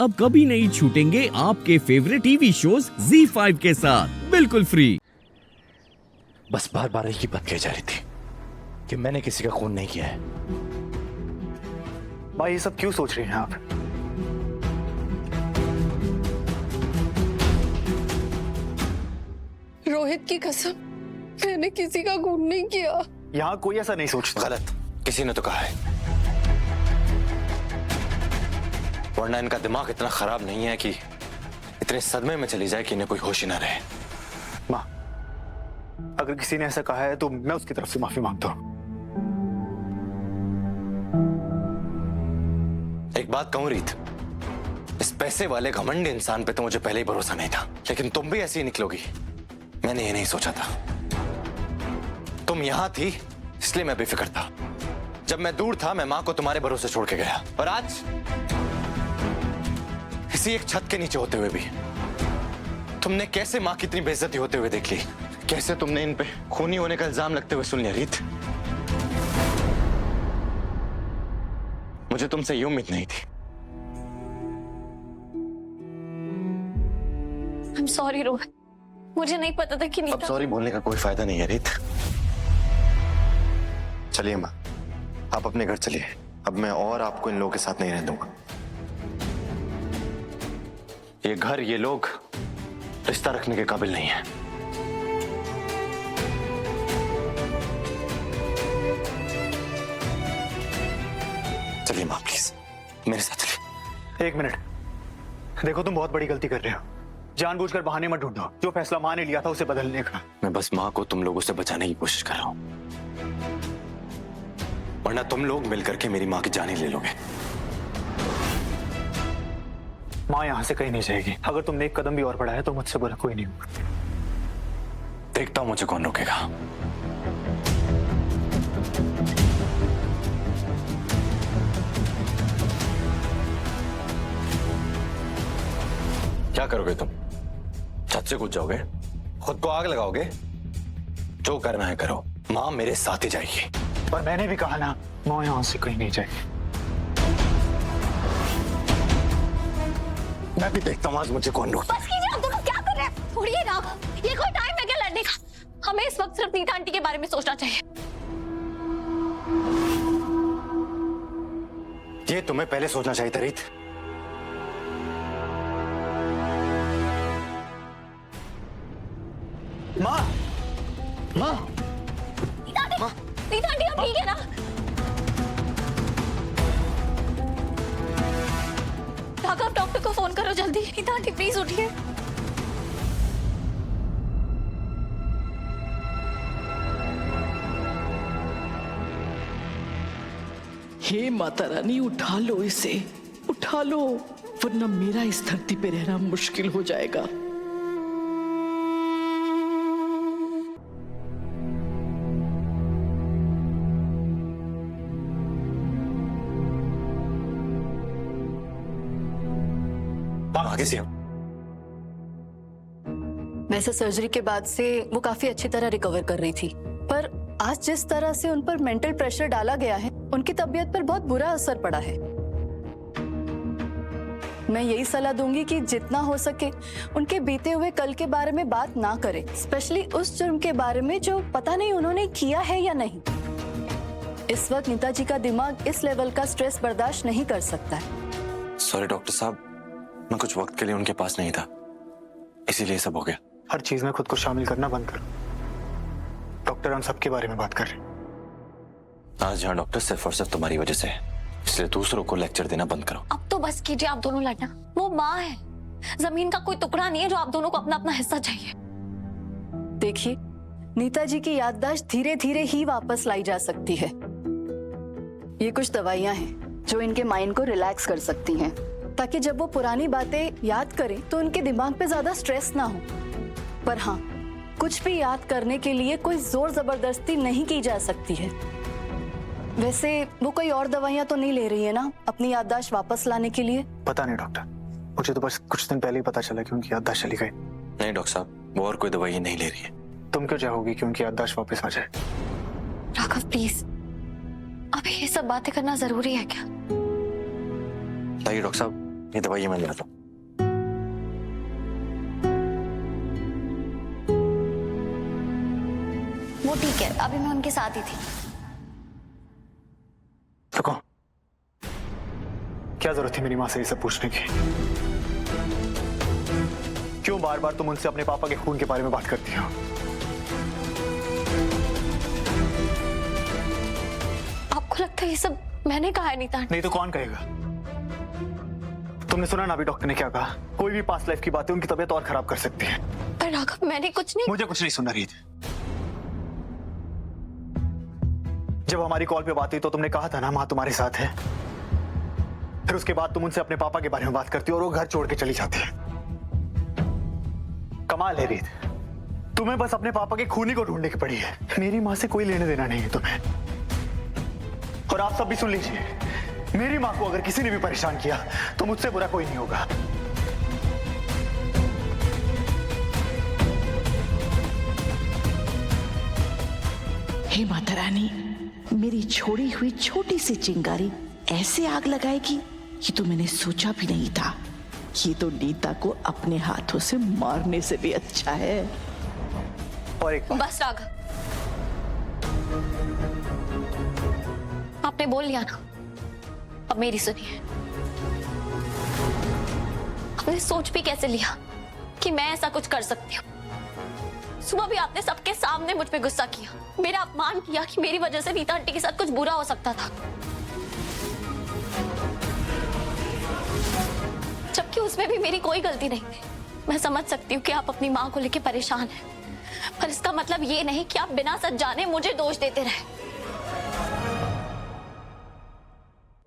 अब कभी नहीं छूटेंगे आपके फेवरेट टीवी शोज ZEE5 के साथ बिल्कुल फ्री। बस बार बार एक ही बात कही जा रही थी कि मैंने किसी का खून नहीं किया है। भाई ये सब क्यों सोच रहे हैं आप? रोहित की कसम, मैंने किसी का खून नहीं किया। यहाँ कोई ऐसा नहीं सोचता। गलत, किसी ने तो कहा है, वरना इनका दिमाग इतना खराब नहीं है कि इतने सदमे में चली जाए कि इन्हें कोई होश ही ना रहे। माँ, अगर किसी ने ऐसा कहा है तो मैं उसकी तरफ से माफी मांगता हूँ। एक बात कहूं रीत, इस पैसे वाले घमंड इंसान पे तो मुझे पहले ही भरोसा नहीं था, लेकिन तुम भी ऐसी ही निकलोगी मैंने ये नहीं सोचा था। तुम यहां थी इसलिए मैं बेफिक्र था। जब मैं दूर था मैं मां को तुम्हारे भरोसे छोड़ के गया, और आज इसी एक छत के नीचे होते हुए भी तुमने कैसे मां की इतनी बेइज्जती होते हुए देख ली, कैसे तुमने इन पे खूनी होने का इल्जाम लगते हुए सुन लिया। रीत, मुझे तुमसे ये उम्मीद नहीं थी। I'm sorry रोहित, मुझे नहीं पता था कि अब नीता। सॉरी बोलने का कोई फायदा नहीं है रीत। चलिए माँ, आप अपने घर चलिए। अब मैं और आपको इन लोगों के साथ नहीं रहने दूंगा। ये घर, ये लोग रिश्ता रखने के काबिल नहीं है। चलिए माँ प्लीज, मेरे साथ चलिए। एक मिनट, देखो तुम बहुत बड़ी गलती कर रहे हो। जानबूझकर बहाने मत ढूंढो। जो फैसला माँ ने लिया था उसे बदलने का। मैं बस माँ को तुम लोगों से बचाने की कोशिश कर रहा हूं, वरना तुम लोग मिलकर के मेरी माँ की जान ही ले लोगे। माँ यहाँ से कहीं नहीं जाएगी। अगर तुमने एक कदम भी और बढ़ाया तो मुझसे बुरा कोई नहीं होगा। देखता हूं मुझे कौन रोकेगा। क्या करोगे तुम? छत से कूद जाओगे? खुद को आग लगाओगे? जो करना है करो, माँ मेरे साथ ही जाएगी। पर मैंने भी कहा ना, माँ यहाँ से कहीं नहीं जाएगी। मैं भी देखता हूँ आज मुझे कौन रोकता है। बस कीजिए, आप दोनों क्या कर रहे हैं? छोड़िए ना, ये कोई टाइम है क्या लड़ने का? हमें इस वक्त सिर्फ नीता आंटी के बारे में सोचना चाहिए। ये तुम्हें पहले सोचना चाहिए था रीत। माँ, माँ, नीता आंटी आप ठीक है ना? राघव, डॉक्टर को फोन करो जल्दी। नीता आंटी प्लीज उठिए। हे माता रानी, उठा लो इसे, उठा लो, वरना मेरा इस धरती पे रहना मुश्किल हो जाएगा। आगे से वैसे सर्जरी के बाद से वो काफी अच्छी तरह रिकवर कर रही थी, पर आज जिस तरह से उन पर मेंटल प्रेशर डाला गया है, उनकी तबीयत पर बहुत बुरा असर पड़ा है। मैं यही सलाह दूंगी कि जितना हो सके उनके बीते हुए कल के बारे में बात ना करें, स्पेशली उस जुर्म के बारे में जो पता नहीं उन्होंने किया है या नहीं। इस वक्त नीता जी का दिमाग इस लेवल का स्ट्रेस बर्दाश्त नहीं कर सकता है। सॉरी डॉक्टर साहब, मैं कुछ वक्त के लिए उनके पास नहीं था, इसीलिए सब हो गया। हर चीज में खुद को शामिल करना बंद करो। डॉक्टर, हम सबके बारे में बात कर रहे हैं। आज यहाँ डॉक्टर सिर्फ और सिर्फ तुम्हारी वजह से है, इसलिए दूसरों को लेक्चर देना बंद करो। अब तो बस कीजिए आप दोनों लड़ना। वो माँ है, जमीन का कोई टुकड़ा नहीं है जो आप दोनों को अपना अपना हिस्सा चाहिए। देखिए, नीता जी की याददाश्त धीरे धीरे ही वापस लाई जा सकती है। ये कुछ दवाइयां हैं जो इनके माइंड को रिलैक्स कर सकती हैं, ताकि जब वो पुरानी बातें याद करें तो उनके दिमाग पे ज्यादा स्ट्रेस ना हो। पर हाँ, कुछ भी याद करने के लिए कोई जोर जबरदस्ती नहीं की जा सकती है। वैसे वो कोई और दवाइयां तो नहीं ले रही है ना अपनी याददाश्त वापस लाने के लिए? पता नहीं डॉक्टर, मुझे तो बस कुछ दिन पहले ही पता चला कि उनकी याददाश्त चली गई। नहीं डॉक्टर साहब, वो और कोई दवाई नहीं ले रही है। तुम क्यों चाहोगी कि उनकी याददाश्त वापस आ जाए? राघव प्लीज, अभी ये सब बातें करना जरूरी है क्या? बताइए डॉक्टर साहब, ये दवाई मैं ले आता हूँ। वो ठीक है, अभी मैं उनके साथ ही थी। रुको, क्या जरूरत थी मेरी माँ से ये सब पूछने की? क्यों बार बार तुम उनसे अपने पापा के खून के बारे में बात करती हो? आपको लगता है ये सब मैंने कहा है नीता आंटी? नहीं तो कौन कहेगा? तुमने सुना ना अभी डॉक्टर ने क्या कहा? कोई भी पास्ट लाइफ की बातें उनकी तबीयत और खराब कर सकती है। पर राघव, मैंने कुछ नहीं। मुझे कुछ नहीं सुनना रीत। जब हमारी कॉल पे बात हुई तो तुमने कहा था ना माँ तुम्हारे साथ है। फिर उसके बाद तुम उनसे अपने पापा के बारे में बात करती हो और वो घर छोड़ के चली जाती है। कमाल है रीत, तुम्हें बस अपने पापा के खूनी को ढूंढने की पड़ी है। मेरी माँ से कोई लेने देना नहीं है तुम्हें। और आप सब भी सुन लीजिए, मेरी माँ को अगर किसी ने भी परेशान किया तो मुझसे बुरा कोई नहीं होगा। हे माता रानी, मेरी छोड़ी हुई छोटी सी चिंगारी ऐसे आग लगाएगी ये तो मैंने सोचा भी नहीं था। ये तो नीता को अपने हाथों से मारने से भी अच्छा है। और एक बात, बस राघव, आपने बोल लिया ना, अब मेरी सुनिए। आपने सोच भी कैसे लिया कि मैं ऐसा कुछ कर सकती हूँ? सुबह भी आपने सबके सामने मुझ पे गुस्सा किया, मेरा अपमान किया कि मेरी वजह से नीता आंटी के साथ कुछ बुरा हो सकता था, जबकि उसमें भी मेरी कोई गलती नहीं थी। मैं समझ सकती हूँ कि आप अपनी माँ को लेकर परेशान हैं, पर इसका मतलब ये नहीं कि आप बिना सच जाने मुझे दोष देते रहे।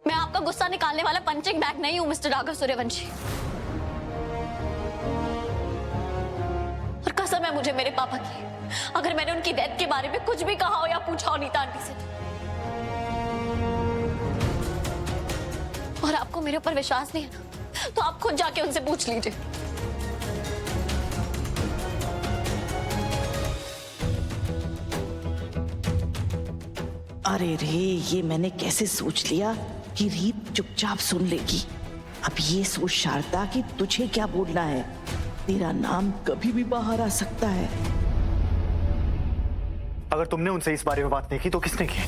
मैं आपका गुस्सा निकालने वाला पंचिंग बैग नहीं हूं मिस्टर राघव सूर्यवंशी। और कसम है मुझे मेरे पापा की, अगर मैंने उनकी डेथ के बारे में कुछ भी कहा हो या पूछा हो नीता आंटी से, और आपको मेरे ऊपर विश्वास नहीं है ना, तो आप खुद जाके उनसे पूछ लीजिए। अरे रे, ये मैंने कैसे सोच लिया कि रीत चुपचाप सुन लेगी। अब ये सोच शारदा कि तुझे क्या बोलना है, तेरा नाम कभी भी बाहर आ सकता है। अगर तुमने उनसे इस बारे में बात नहीं की तो किसने की?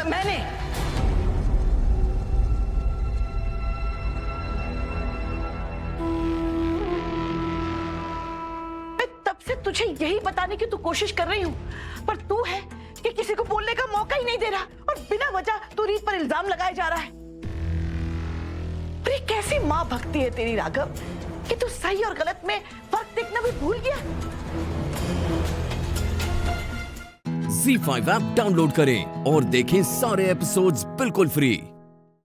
मैंने तब से तुझे यही बताने की तू कोशिश कर रही हूँ, पर तू है कि किसी को बोलने का मौका ही नहीं दे रहा और बिना वजह तू रीत पर इल्जाम लगाया जा रहा है। अरे कैसी माँ भक्ति है तेरी राघव कि तू सही और गलत में फर्क देखना भी भूल गया। Z5 ऐप डाउनलोड करें और देखें सारे एपिसोड्स बिल्कुल फ्री।